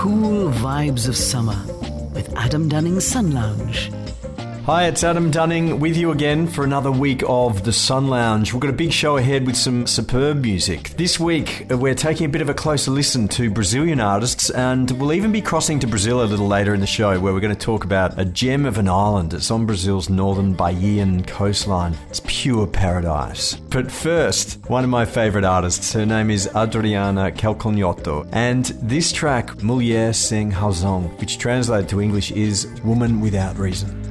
cool vibes of summer with Adam Dunning's Sun Lounge. Hi, it's Adam Dunning with you again for another week of the Sun Lounge. We've got a big show ahead with some superb music. This week, we're taking a bit of a closer listen to Brazilian artists, and we'll even be crossing to Brazil a little later in the show, where we're going to talk about a gem of an island. It's on Brazil's northern Bahian coastline. It's pure paradise. But first, one of my favourite artists. Her name is Adriana Calcanhotto, and this track, Mulher Sem Razão, which translated to English is Woman Without Reason.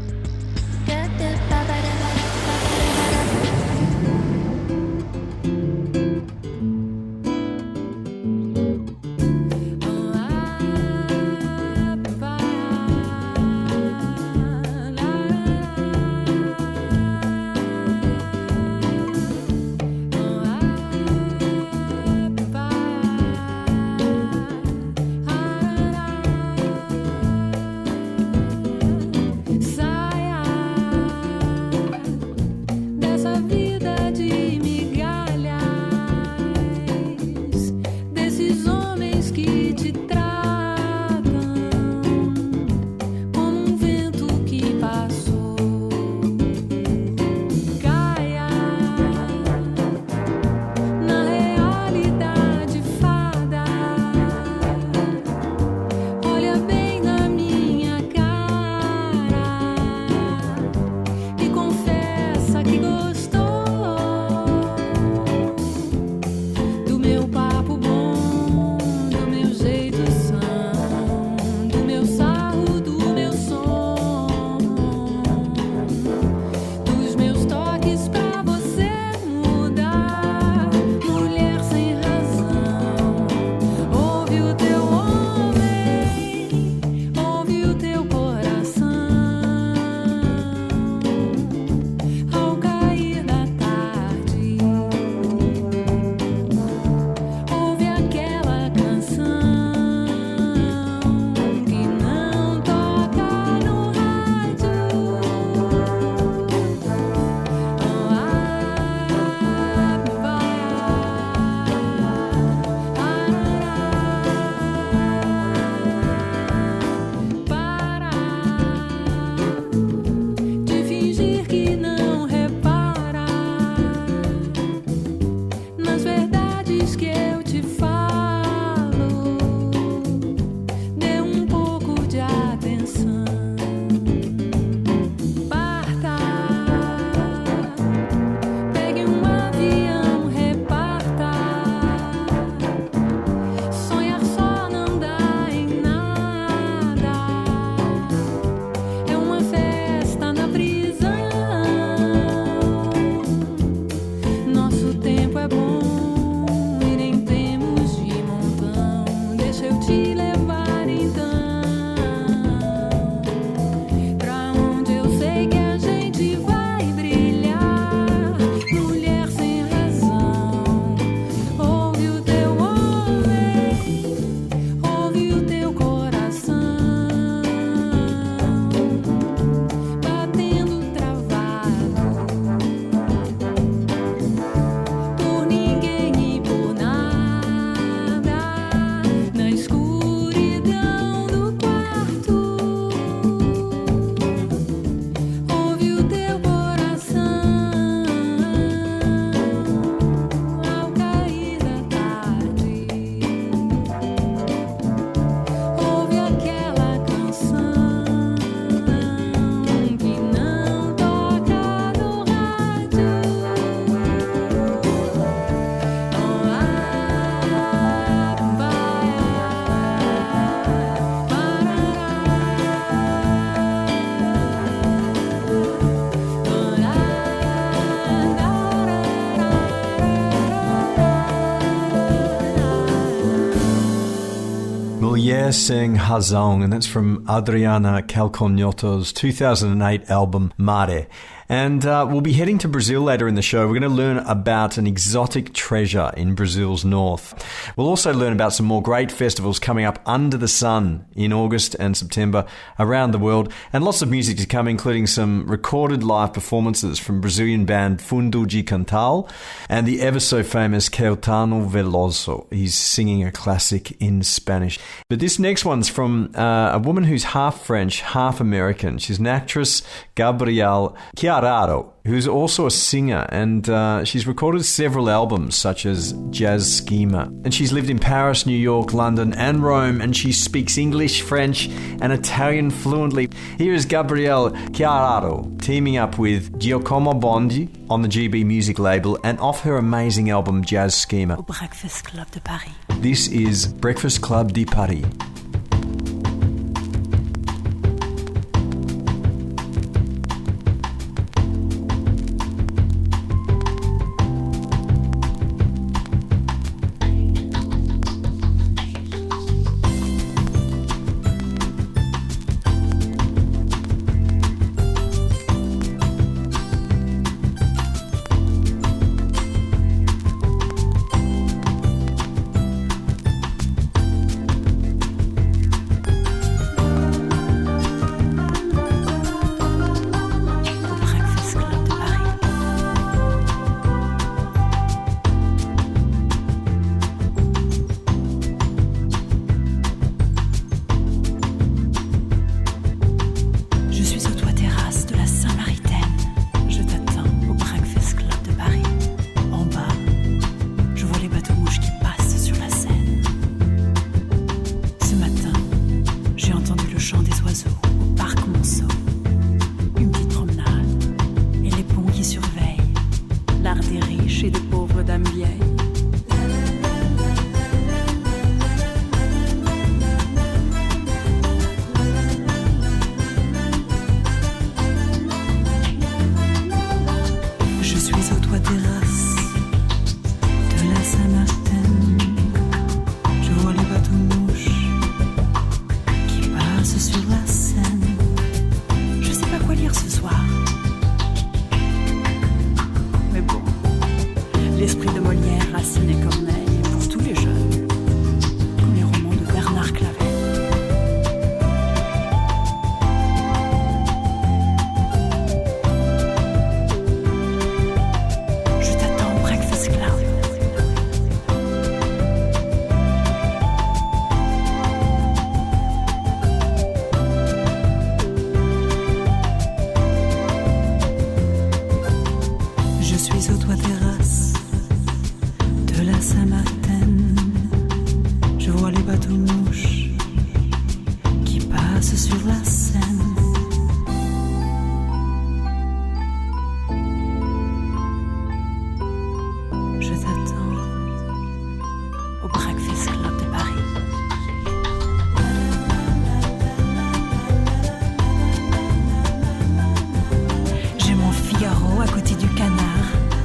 Mulher Sem Razão, and that's from Adriana Calcanhotto's 2008 album Mare. And we'll be heading to Brazil later in the show. We're going to learn about an exotic treasure in Brazil's north. We'll also learn about some more great festivals coming up under the sun in August and September around the world, and lots of music to come, including some recorded live performances from Brazilian band Fundo De Quintal and the ever so famous Caetano Veloso. He's singing a classic in Spanish. But this next one's from a woman who's half French, half American. She's an actress, Gabrielle Chiararo, who's also a singer, and she's recorded several albums such as Jazz Schema. And she's lived in Paris, New York, London and Rome, and she speaks English, French and Italian fluently. Here is Gabrielle Chiararo teaming up with Giacomo Bondi on the GB Music label and off her amazing album Jazz Schema. Au Breakfast Club de Paris. This is Breakfast Club de Paris.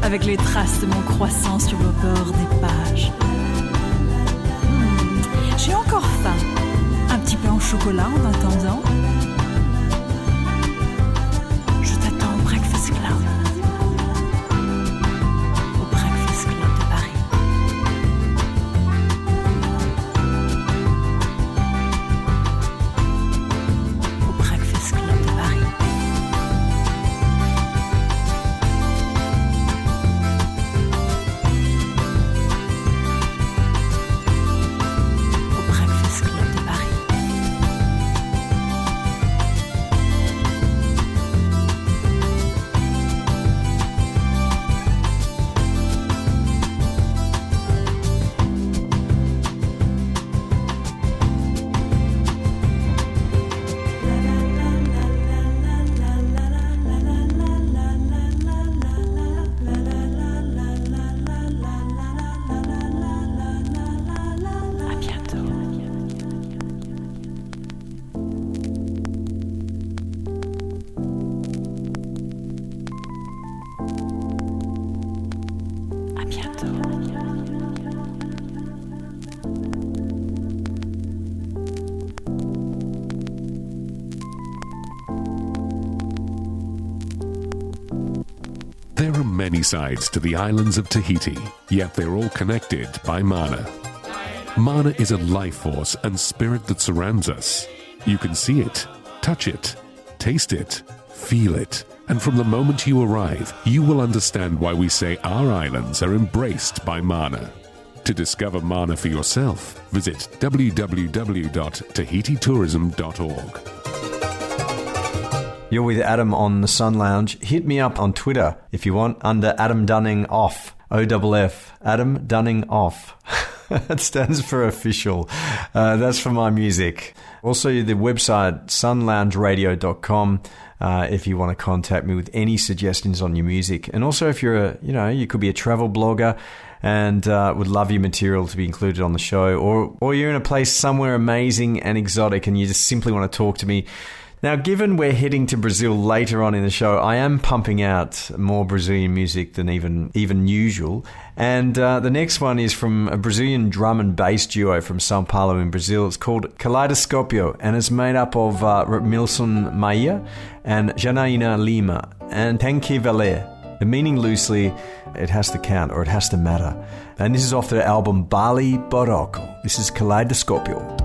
Avec les traces de mon croissant sur le bord des pages. J'ai encore faim. Un petit peu en chocolat en attendant. Je t'attends au Breakfast Club. Au Breakfast Club de Paris. Au Breakfast Club de Paris. many sides to the islands of Tahiti, yet they're all connected by mana. Mana is a life force and spirit that surrounds us. You can see it, touch it, taste it, feel it, and from the moment you arrive, you will understand why we say our islands are embraced by mana. To discover mana for yourself, visit www.tahititourism.org. You're with Adam on the Sun Lounge. Hit me up on Twitter if you want, under Adam Dunning Off, OFF, Adam Dunning Off. That stands for official. That's for my music. Also, the website, sunloungeradio.com, if you want to contact me with any suggestions on your music. And also, if you're you could be a travel blogger and would love your material to be included on the show, or you're in a place somewhere amazing and exotic and you just simply want to talk to me. Now, given we're heading to Brazil later on in the show, I am pumping out more Brazilian music than even usual. And the next one is from a Brazilian drum and bass duo from Sao Paulo in Brazil. It's called Kaleidoscópio, and it's made up of Milson Maia and Janaína Lima, and tem que valer. The meaning loosely, it has to count or it has to matter. And this is off their album Valle Barroco. This is Kaleidoscópio.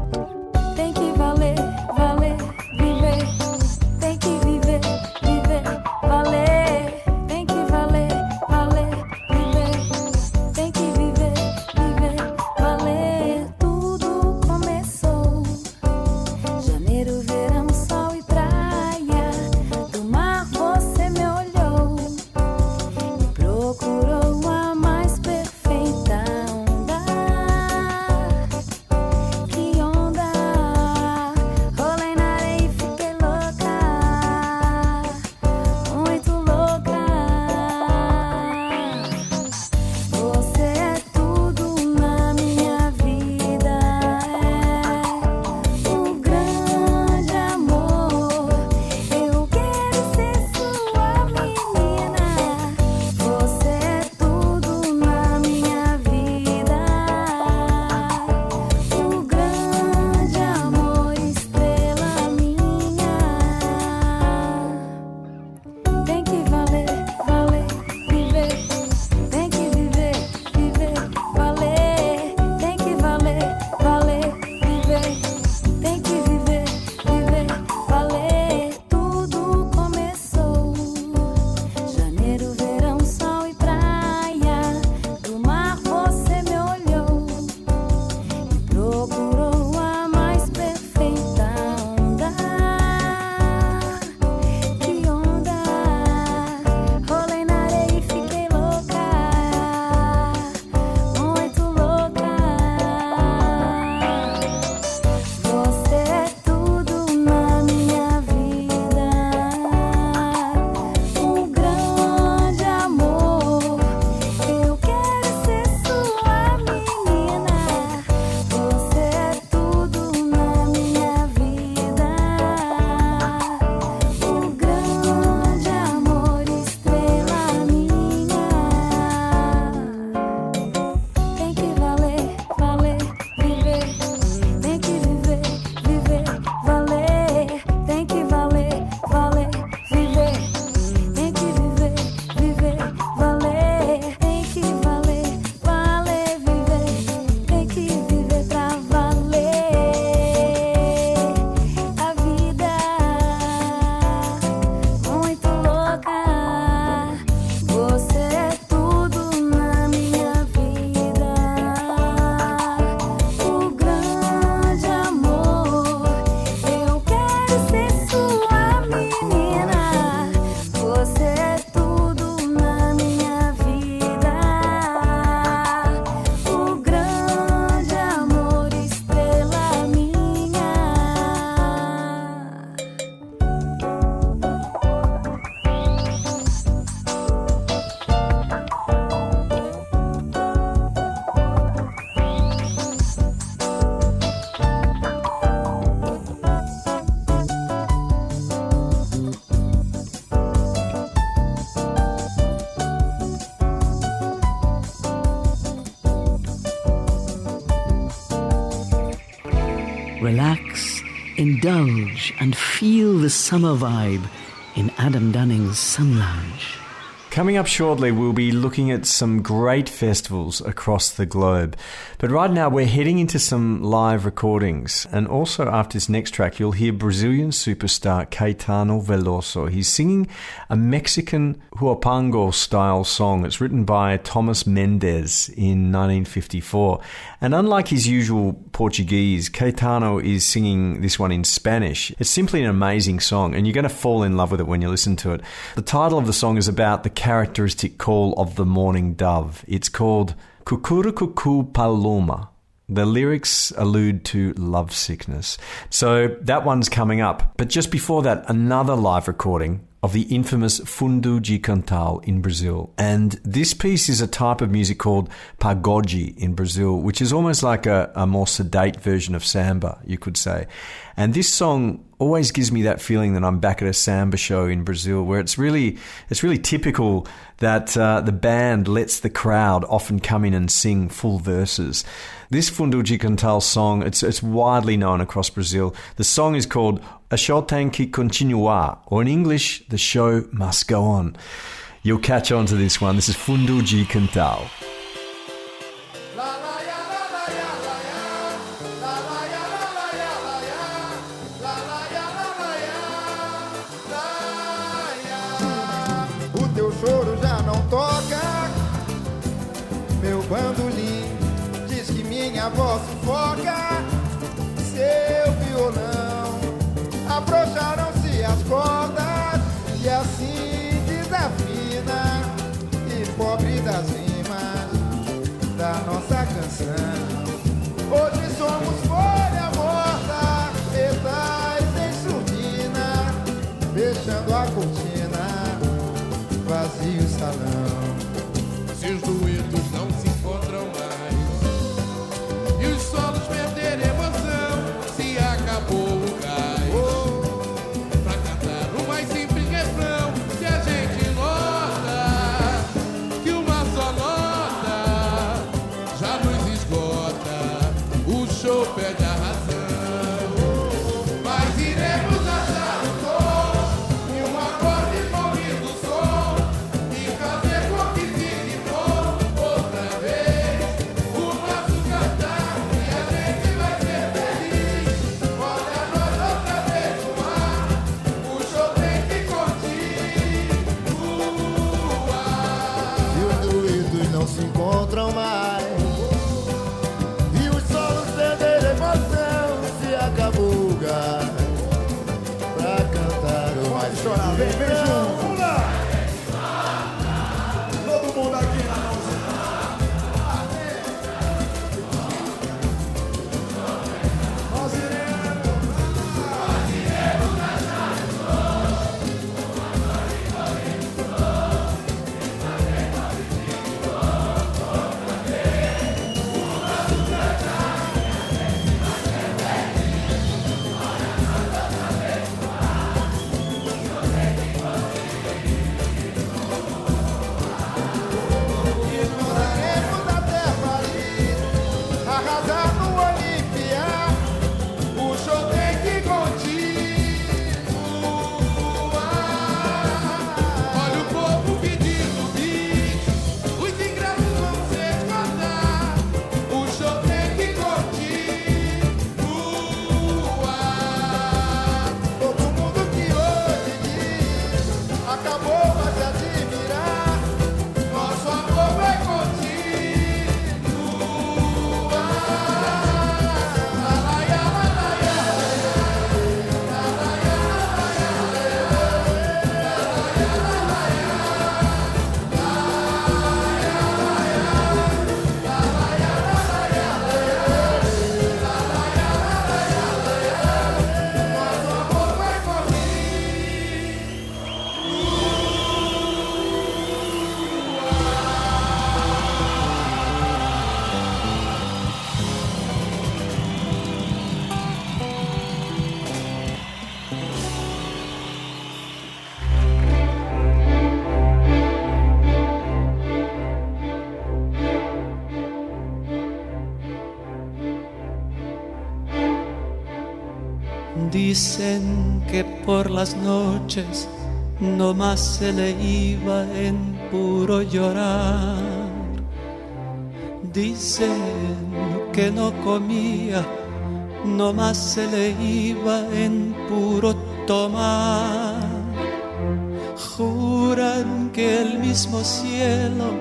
Relax, indulge, and feel the summer vibe in Adam Dunning's Sun Lounge. Coming up shortly, we'll be looking at some great festivals across the globe. But right now, we're heading into some live recordings. And also after this next track, you'll hear Brazilian superstar Caetano Veloso. He's singing a Mexican huapango-style song. It's written by Thomas Mendes in 1954. And unlike his usual Portuguese, Caetano is singing this one in Spanish. It's simply an amazing song, and you're going to fall in love with it when you listen to it. The title of the song is about the characteristic call of the morning dove. It's called Cucurucucu Paloma. The lyrics allude to lovesickness. So that one's coming up. But just before that, another live recording of the infamous Fundo de Quintal in Brazil. And this piece is a type of music called pagode in Brazil, which is almost like a more sedate version of samba, you could say. And this song always gives me that feeling that I'm back at a samba show in Brazil, where it's really typical that the band lets the crowd often come in and sing full verses. This Fundo de Quintal song, it's widely known across Brazil. The song is called A Show Tem Que Continuar, or in English, The Show Must Go On. You'll catch on to this one. This is Fundo de Quintal. O teu choro já não toca, meu bandolim diz que minha voz sufoca. Seu violão, afrouxaram-se as cordas e assim desafina, e pobre das rimas da nossa canção. Hoje somos folha morta, metais em surdina, fechando a cortina, vazio salão. Se os duetos não se encontram mais e os solos perderem emoção, se acabou o gás pra cantar o mais simples refrão, que a gente nota que uma só nota já nos esgota, o show perde a razão. Mas iremos achar o tom e uma corda envolvendo o som e fazer com que fique bom outra vez o nosso cantar, e a gente vai ser feliz. Olha nós outra vez no ar, o show tem que continuar. E os duetos não se encontram mais, e os solos perderam emoção, se acabou o gás pra cantar o mais chorar. Vem junto, vamos lá! Todo mundo aqui na mãozinha. Nós iremos até Valle, arrasar no Olímpia, o show tem que continuar. Olha o povo pedindo bis, os ingressos vão se esgotar, o show tem que continuar. Todo mundo que hoje diz acabou, vai se admirar. Nosso amor vai continuar. Dicen que por las noches no más se le iba en puro llorar. Dicen que no comía, nomás se le iba en puro tomar. Juran que el mismo cielo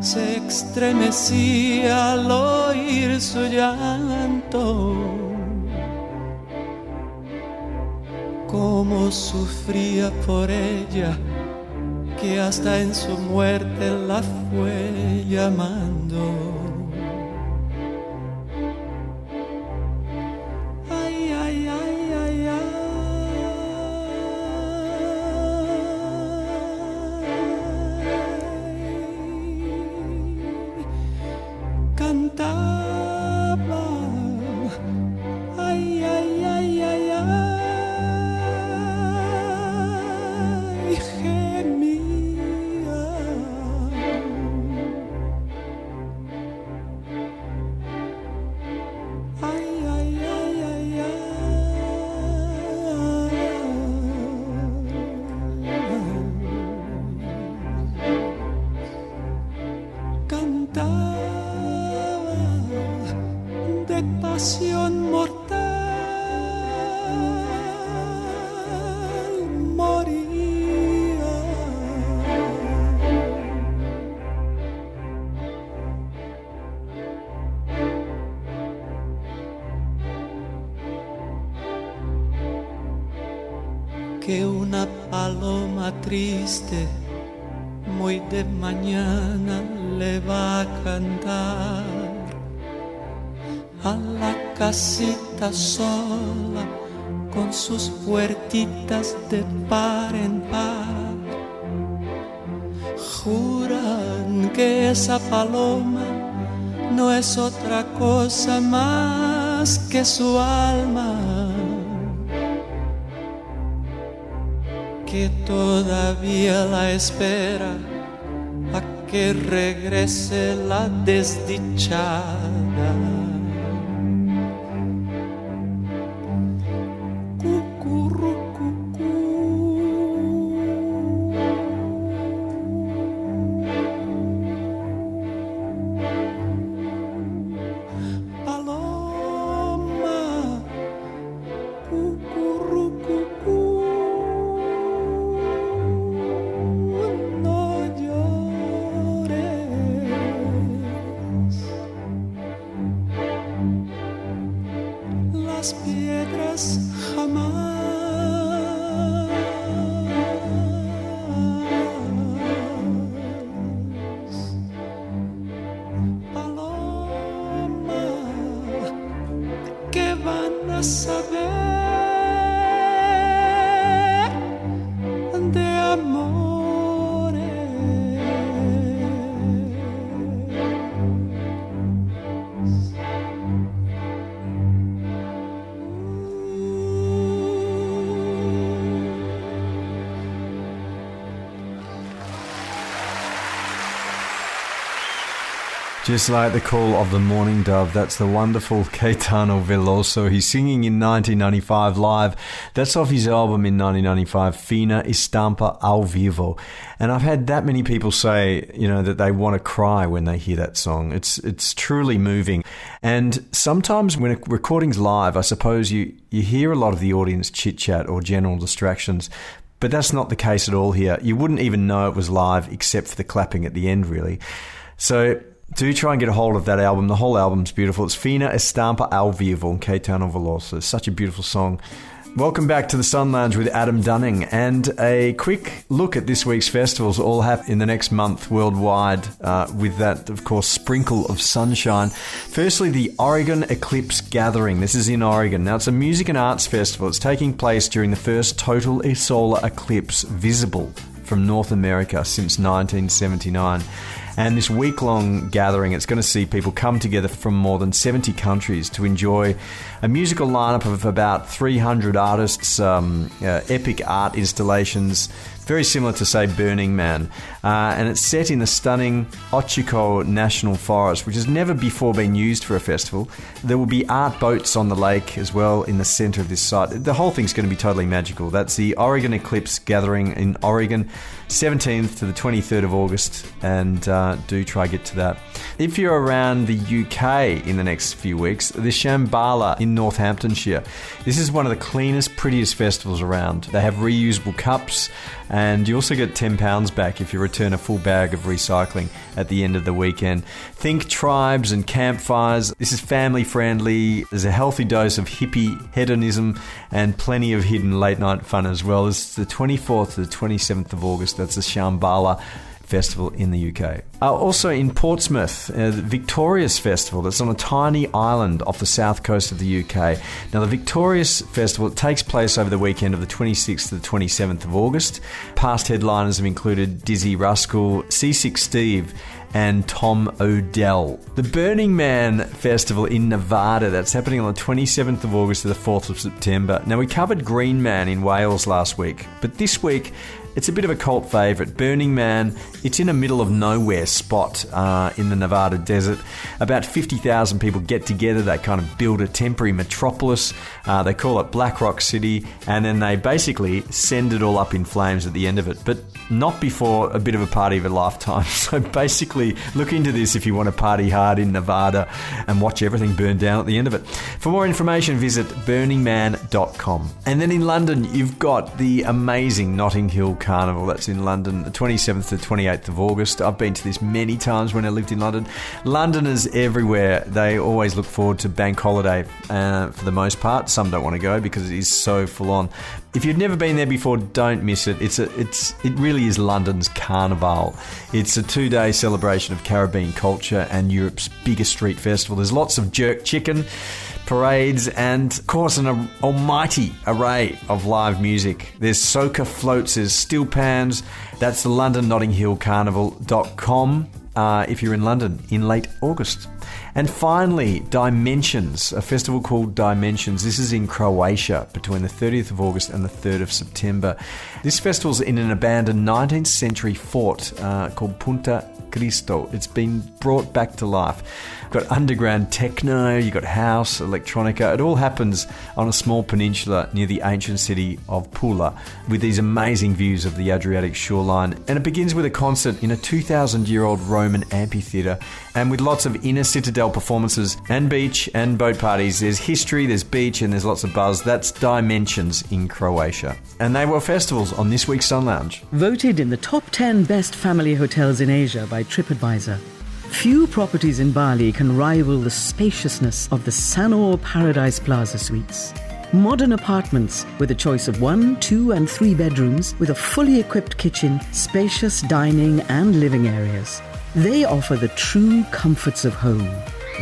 se estremecía al oír su llanto. Cómo sufría por ella, que hasta en su muerte la fue llamando. Ay, ay, ay, ay, ay. Cantaba, ay, ay, ay, ay, ay, gemía. Ay, ay, ay, ay, ay. Cantaba de pasión mortal, moría. Que una paloma triste muy de mañana le va a cantar a la casita sola con sus puertitas de par en par. Juran que esa paloma no es otra cosa más que su alma, que todavía la espera a que regrese la desdichada. Piedras jamás. Paloma, ¿qué van a saber de amores? Just like the call of the morning dove, that's the wonderful Caetano Veloso. He's singing in 1995 live. That's off his album in 1995, Fina Estampa ao Vivo. And I've had that many people say, you know, that they want to cry when they hear that song. It's truly moving. And sometimes when a recording's live, I suppose you hear a lot of the audience chit-chat or general distractions. But that's not the case at all here. You wouldn't even know it was live except for the clapping at the end, really. So do try and get a hold of that album. The whole album's beautiful. It's Fina Estampa ao Vivo and Caetano Veloso. It's such a beautiful song. Welcome back to the Sun Lounge with Adam Dunning, and a quick look at this week's festivals. All happen in the next month worldwide, with that, of course, sprinkle of sunshine. Firstly, the Oregon Eclipse Gathering. This is in Oregon. Now, it's a music and arts festival. It's taking place during the first total solar eclipse visible from North America since 1979. And this week-long gathering, it's going to see people come together from more than 70 countries to enjoy a musical lineup of about 300 artists, epic art installations, very similar to, say, Burning Man. And it's set in the stunning Ochiko National Forest, which has never before been used for a festival. There will be art boats on the lake as well in the centre of this site. The whole thing's going to be totally magical. That's the Oregon Eclipse Gathering in Oregon, 17th to the 23rd of August, and do try get to that. If you're around the UK in the next few weeks, the Shambhala in Northamptonshire. This is one of the cleanest, prettiest festivals around. They have reusable cups, and you also get £10 back if you return a full bag of recycling at the end of the weekend. Think tribes and campfires. This is family friendly. There's a healthy dose of hippie hedonism and plenty of hidden late night fun as well. It's the 24th to the 27th of August. That's the Shambhala Festival in the UK. Also in Portsmouth, the Victorious Festival. That's on a tiny island off the south coast of the UK. Now, the Victorious Festival takes place over the weekend of the 26th to the 27th of August. Past headliners have included Dizzy Rascal, C6 Steve, and Tom Odell. The Burning Man Festival in Nevada, that's happening on the 27th of August to the 4th of September. Now, we covered Green Man in Wales last week, but this week it's a bit of a cult favourite. Burning Man, it's in a middle of nowhere spot in the Nevada desert. About 50,000 people get together. They kind of build a temporary metropolis. They call it Black Rock City, and then they basically send it all up in flames at the end of it. But not before a bit of a party of a lifetime. So basically, look into this if you want to party hard in Nevada and watch everything burn down at the end of it. For more information, visit burningman.com. And then in London, you've got the amazing Notting Hill Carnival. That's in London, the 27th to 28th of August. I've been to this many times when I lived in London. Londoners everywhere, they always look forward to Bank Holiday for the most part. Some don't want to go because it is so full on. If you've never been there before, don't miss it. It really is London's carnival. It's a 2-day celebration of Caribbean culture and Europe's biggest street festival. There's lots of jerk chicken, parades, and of course an almighty array of live music. There's soca floats, there's steel pans. That's the LondonNottingHillCarnival.com if you're in London in late August. And finally, Dimensions, a festival called Dimensions. This is in Croatia between the 30th of August and the 3rd of September. This festival's in an abandoned 19th century fort called Punta Cristo. It's been brought back to life. You've got underground techno, you've got house, electronica. It all happens on a small peninsula near the ancient city of Pula with these amazing views of the Adriatic shoreline. And it begins with a concert in a 2,000-year-old Roman amphitheatre and with lots of inner citadel performances and beach and boat parties. There's history, there's beach, and there's lots of buzz. That's Dimensions in Croatia. And they were festivals on this week's Sun Lounge. Voted in the top 10 best family hotels in Asia by TripAdvisor. Few properties in Bali can rival the spaciousness of the Sanur Paradise Plaza Suites. Modern apartments with a choice of 1, 2 and 3 bedrooms with a fully equipped kitchen, spacious dining and living areas. They offer the true comforts of home.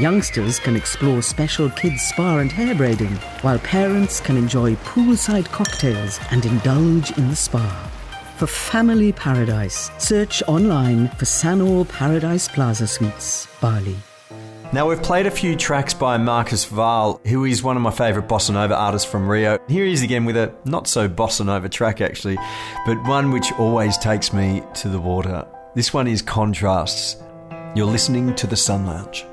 Youngsters can explore special kids spa and hair braiding, while parents can enjoy poolside cocktails and indulge in the spa. For family paradise, search online for Sanur Paradise Plaza Suites, Bali. Now, we've played a few tracks by Marcus Valle, who is one of my favourite bossa nova artists from Rio. Here he is again with a not so bossa nova track actually, but one which always takes me to the water. This one is Contrasts. You're listening to the Sun Lounge.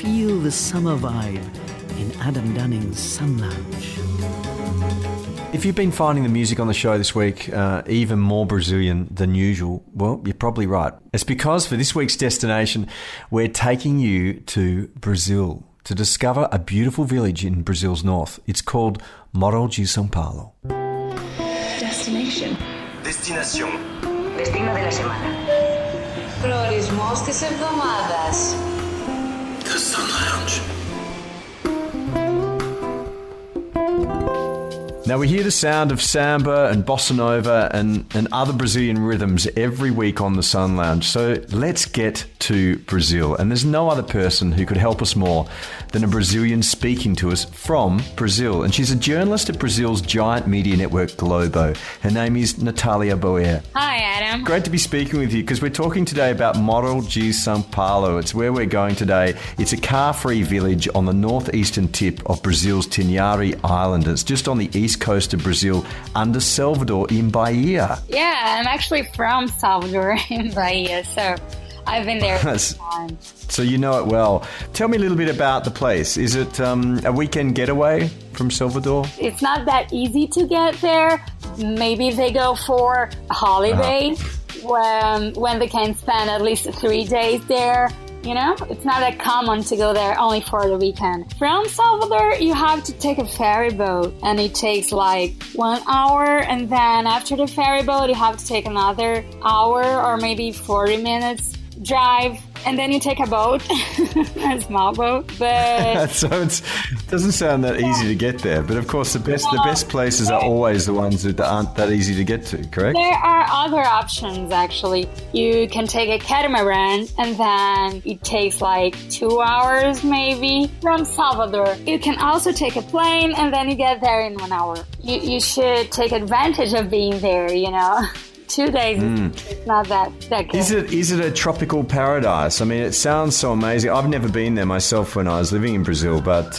feel the summer vibe in Adam Dunning's Sun Lounge. If you've been finding the music on the show this week even more Brazilian than usual, well, you're probably right. It's because for this week's destination, we're taking you to Brazil to discover a beautiful village in Brazil's north. It's called Morro de Sao Paulo. Destination. Destinación. Destino de la semana. Flores, mostas e ser domadas. The Sun Lounge. Now, we hear the sound of samba and bossa nova and other Brazilian rhythms every week on the Sun Lounge. So let's get to Brazil. And there's no other person who could help us more than a Brazilian speaking to us from Brazil. And she's a journalist at Brazil's giant media network, Globo. Her name is Natalia Boer. Hi, Adam. Great to be speaking with you because we're talking today about Morro de Sao Paulo. It's where we're going today. It's a car-free village on the northeastern tip of Brazil's Tinhari Island. It's just on the east coast of Brazil under Salvador in Bahia. Yeah, I'm actually from Salvador in Bahia, so I've been there a few times. So you know it well. Tell me a little bit about the place. Is it a weekend getaway from Salvador? It's not that easy to get there. Maybe they go for a holiday when they can spend at least 3 days there. You know, it's not that common to go there only for the weekend. From Salvador, you have to take a ferry boat, and it takes like 1 hour, and then after the ferry boat, you have to take another hour or maybe 40 minutes drive, and then you take a boat, a small boat. But so it doesn't sound that easy to get there. But of course, the best places are always the ones that aren't that easy to get to. Correct? There are other options actually. You can take a catamaran, and then it takes like 2 hours maybe from Salvador. You can also take a plane, and then you get there in 1 hour. You should take advantage of being there. You know. 2 days, it's not that good. Is it a tropical paradise? I mean, it sounds so amazing. I've never been there myself when I was living in Brazil, but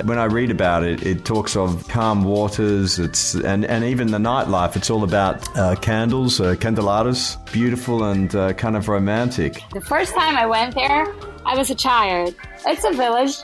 when I read about it, it talks of calm waters. And even the nightlife. It's all about candles, candelabras, beautiful and kind of romantic. The first time I went there, I was a child. It's a village,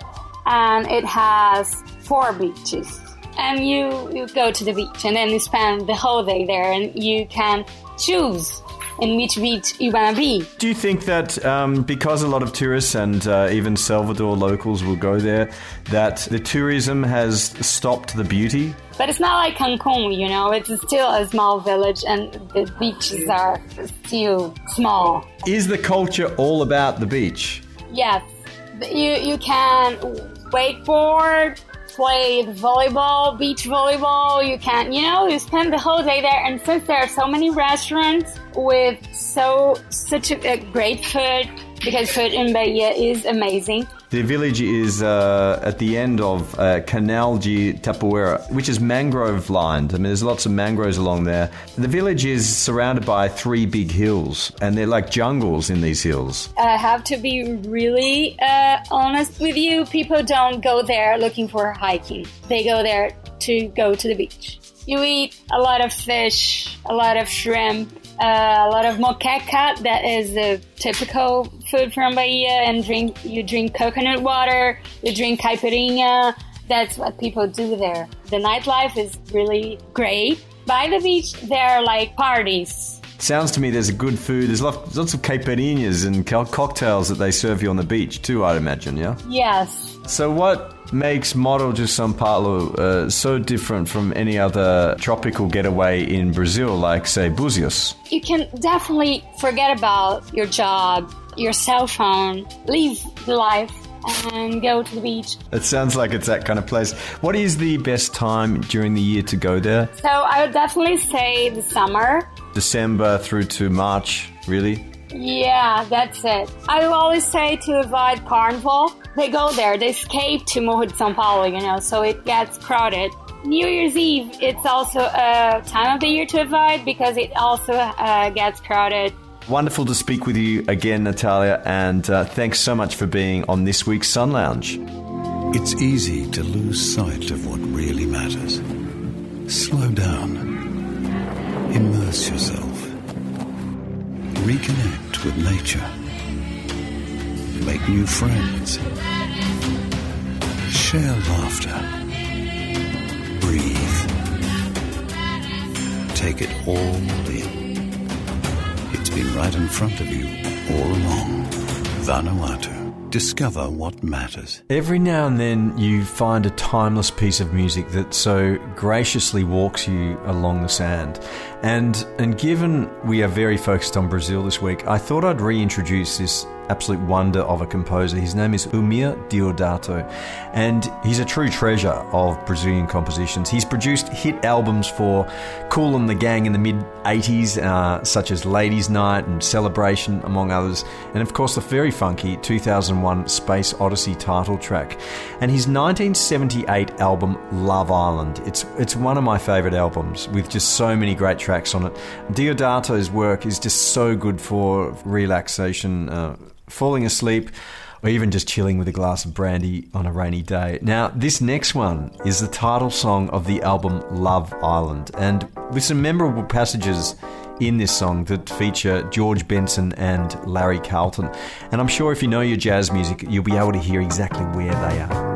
and it has 4 beaches. And you go to the beach, and then you spend the whole day there, and you can choose in which beach you want to be. Do you think that because a lot of tourists and even Salvador locals will go there, that the tourism has stopped the beauty? But it's not like Cancun, you know. It's still a small village, and the beaches are still small. Is the culture all about the beach? Yes. You can wakeboard, play volleyball, beach volleyball. You can, you spend the whole day there. And since there are so many restaurants with such a great food, because food in Bahia is amazing. The village is at the end of Canal de Tapuera, which is mangrove lined. I mean, there's lots of mangroves along there. The village is surrounded by 3 big hills, and they're like jungles in these hills. I have to be really honest with you. People don't go there looking for hiking. They go there to go to the beach. You eat a lot of fish, a lot of shrimp, a lot of moqueca, that is the typical food from Bahia, and you drink coconut water, you drink caipirinha. That's what people do there. The nightlife is really great. By the beach, there are like parties. Sounds to me there's a good food. There's lots of caipirinhas and cocktails that they serve you on the beach too, I'd imagine, yeah? Yes. So what makes Morro de Sao Paulo so different from any other tropical getaway in Brazil, like, say, Búzios? You can definitely forget about your job, your cell phone, leave the life, and go to the beach. It sounds like it's that kind of place. What is the best time during the year to go there? So I would definitely say the summer. December through to March, really? Yeah, that's it. I always say to avoid Carnival. They go there, they escape to Morro de Sao Paulo, so it gets crowded. New Year's Eve, it's also a time of the year to avoid because it also gets crowded. Wonderful to speak with you again, Natalia, and thanks so much for being on this week's Sun Lounge. It's easy to lose sight of what really matters. Slow down. Immerse yourself. Reconnect with nature. Make new friends. Share laughter. Breathe. Take it all in. It's been right in front of you all along. Vanuatu. Discover what matters. Every now and then you find a timeless piece of music that so graciously walks you along the sand. And given we are very focused on Brazil this week, I thought I'd reintroduce this absolute wonder of a composer. His name is Umir Deodato, and he's a true treasure of Brazilian compositions. He's produced hit albums for Kool and the Gang in the mid-80s, such as Ladies' Night and Celebration, among others, and of course the very funky 2001 Space Odyssey title track. And his 1978 album Love Island, it's one of my favourite albums with just so many great tracks on it. Deodato's work is just so good for relaxation, falling asleep, or even just chilling with a glass of brandy on a rainy day. Now, this next one is the title song of the album Love Island, and with some memorable passages in this song that feature George Benson and Larry Carlton. And I'm sure if you know your jazz music, you'll be able to hear exactly where they are.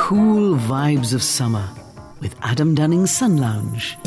cool vibes of summer with Adam Dunning's Sun Lounge.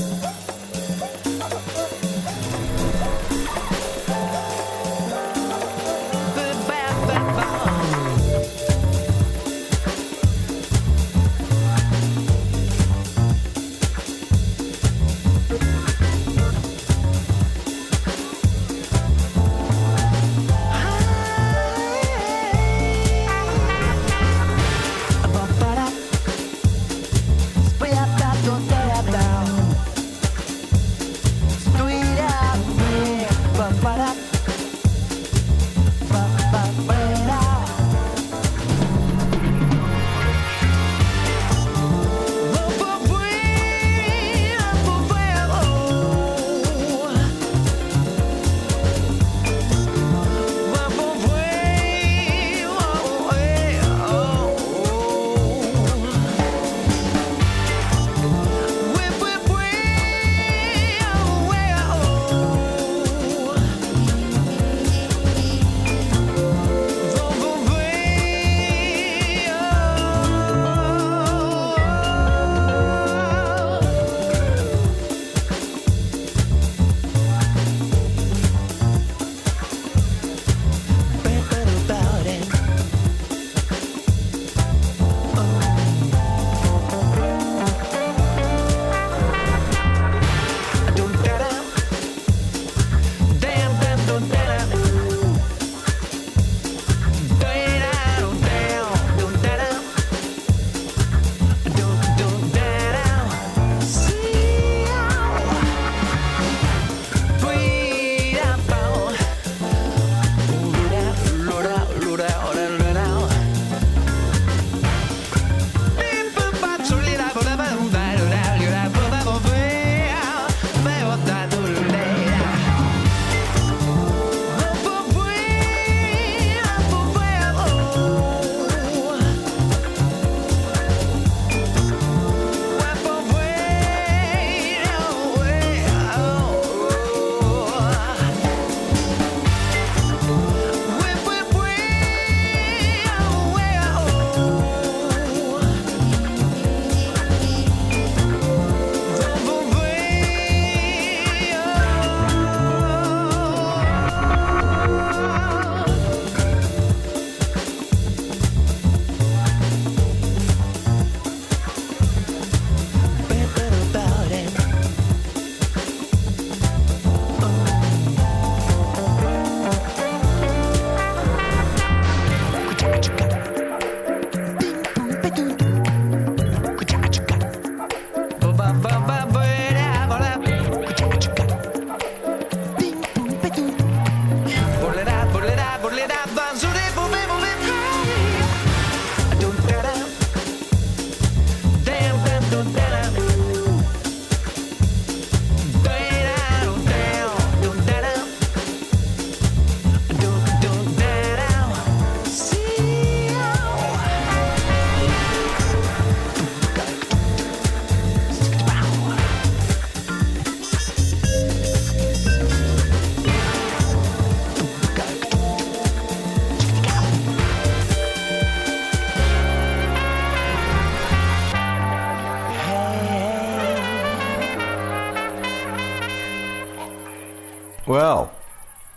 Well,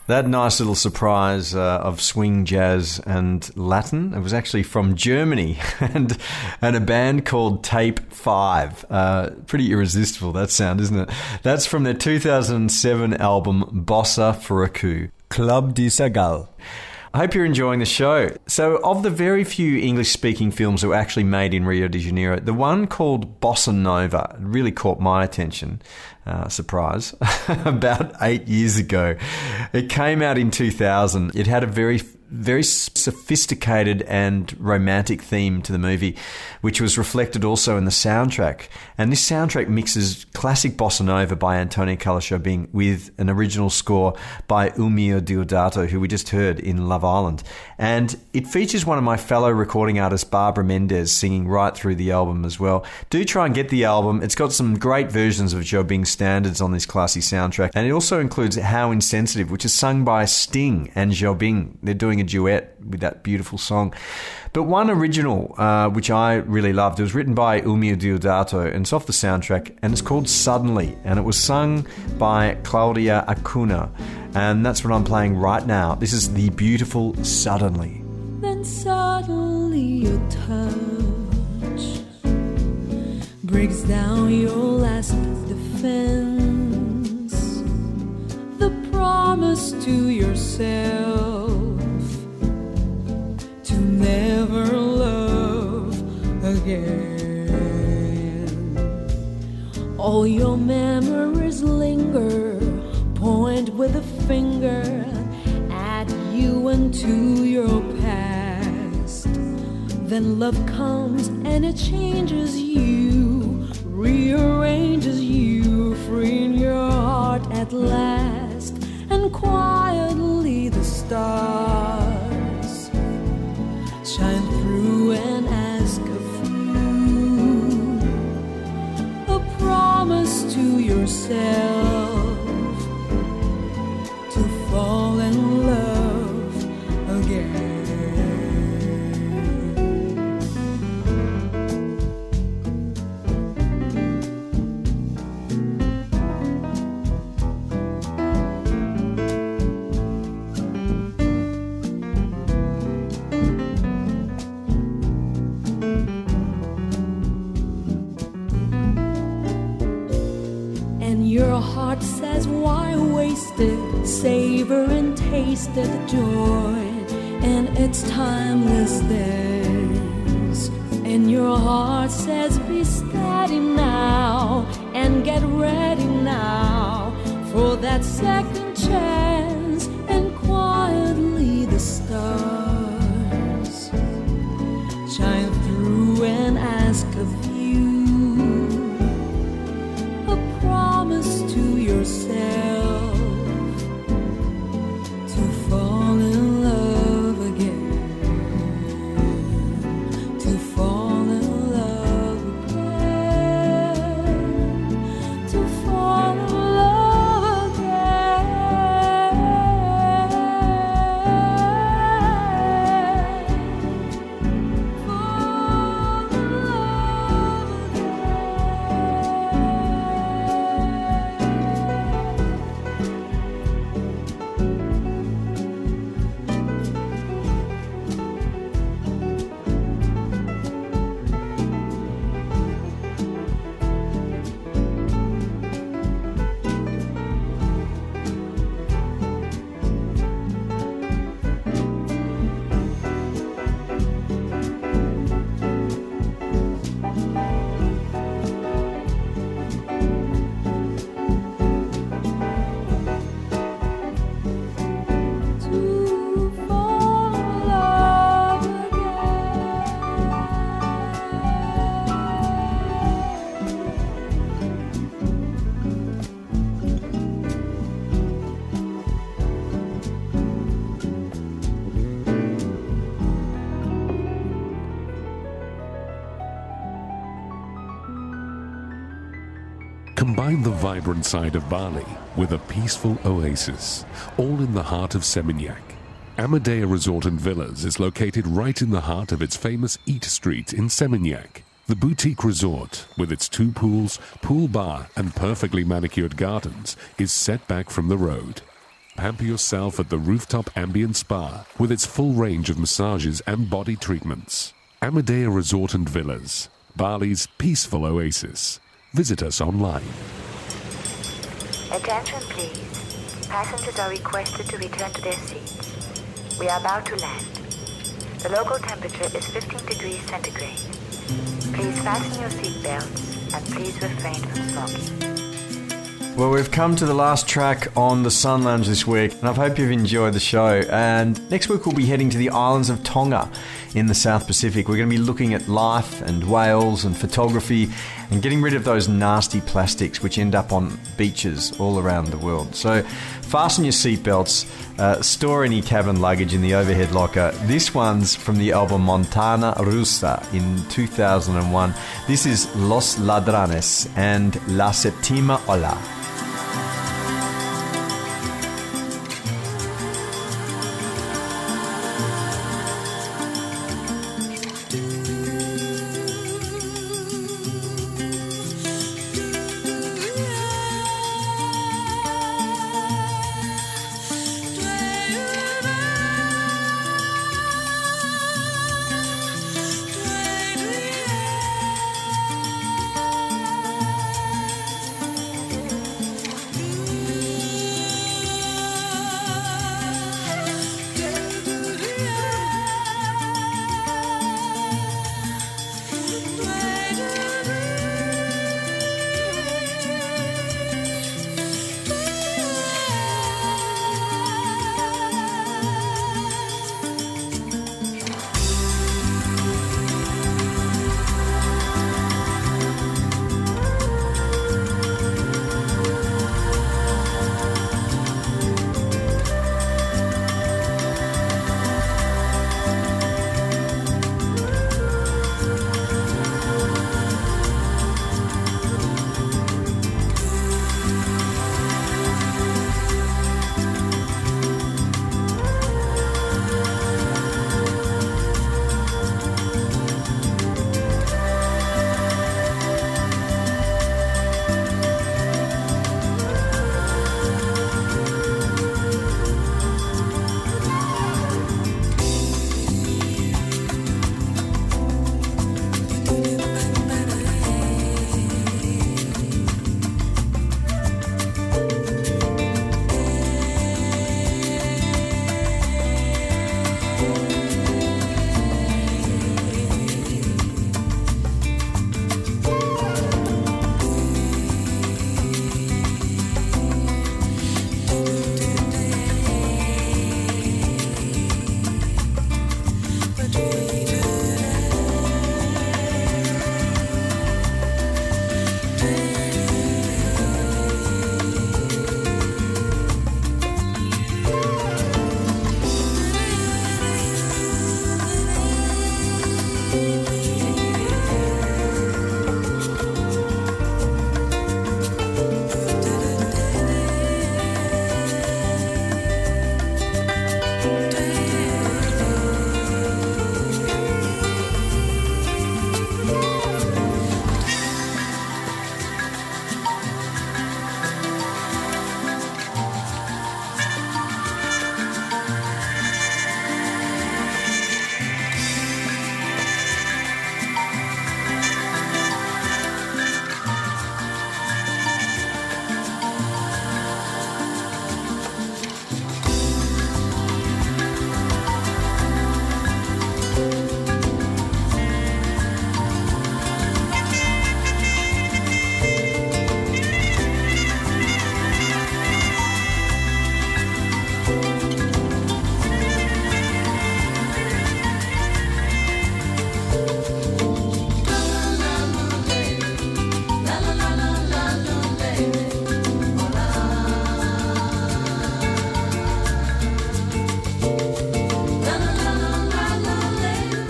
that nice little surprise of swing, jazz and Latin, it was actually from Germany and a band called Tape 5. Pretty irresistible, that sound, isn't it? That's from their 2007 album Bossa Furaku, Club de Sagal. I hope you're enjoying the show. So, of the very few English-speaking films that were actually made in Rio de Janeiro, the one called Bossa Nova really caught my attention. Surprise. About 8 years ago. It came out in 2000. It had a very sophisticated and romantic theme to the movie, which was reflected also in the soundtrack. And this soundtrack mixes classic bossa nova by Antonio Carlos Jobim with an original score by Eumir Deodato, who we just heard in Love Island. And it features one of my fellow recording artists, Barbara Mendez, singing right through the album as well. Do try and get the album. It's got some great versions of Jobim's standards on this classy soundtrack. And it also includes How Insensitive, which is sung by Sting and Jobim. They're doing a a duet with that beautiful song. But one original, which I really loved, it was written by Umio Deodato, and it's off the soundtrack, and it's called Suddenly, and it was sung by Claudia Acuna, and that's what I'm playing right now. This is the beautiful Suddenly. Then suddenly your touch breaks down your last defense, the promise to yourself to never love again. All your memories linger, point with a finger at you and to your past. Then love comes and it changes you, rearranges you, freeing your heart at last. And quietly the stars shine through and ask of you a promise to yourself to fall in love again. Your heart says, why waste it? Savor and taste the joy in its timeless days. And your heart says, be steady now and get ready now for that second chance. And quietly the stars shine through and ask of you promise to yourself to fall in love again, to fall in love again, to fall in love again, fall in love Combine the vibrant side of Bali with a peaceful oasis, all in the heart of Seminyak. Amadea Resort and Villas is located right in the heart of its famous Eat Street in Seminyak. The boutique resort, with its 2 pools, pool bar, and perfectly manicured gardens, is set back from the road. Pamper yourself at the rooftop ambient spa with its full range of massages and body treatments. Amadea Resort and Villas, Bali's peaceful oasis. Visit us online. Attention please. Passengers are requested to return to their seats. We are about to land. The local temperature is 15 degrees centigrade. Please fasten your seatbelts and please refrain from smoking. Well, we've come to the last track on the Sun Lounge this week, and I hope you've enjoyed the show. And next week we'll be heading to the islands of Tonga in the South Pacific. We're going to be looking at life and whales and photography and getting rid of those nasty plastics which end up on beaches all around the world. So fasten your seatbelts, store any cabin luggage in the overhead locker. This one's from the album Montana Rusa in 2001. This is Los Landranes and La Séptima Ola.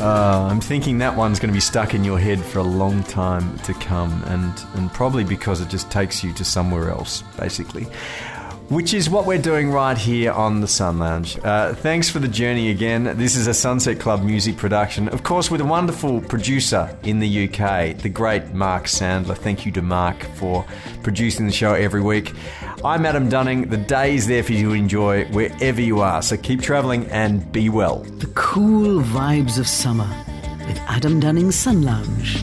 I'm thinking that one's going to be stuck in your head for a long time to come, and probably because it just takes you to somewhere else, basically. Which is what we're doing right here on the Sun Lounge. Thanks for the journey again. This is a Sunset Club music production, of course, with a wonderful producer in the UK, the great Mark Sandler. Thank you to Mark for producing the show every week. I'm Adam Dunning. The day is there for you to enjoy wherever you are, so keep travelling and be well. The cool vibes of summer with Adam Dunning's Sun Lounge.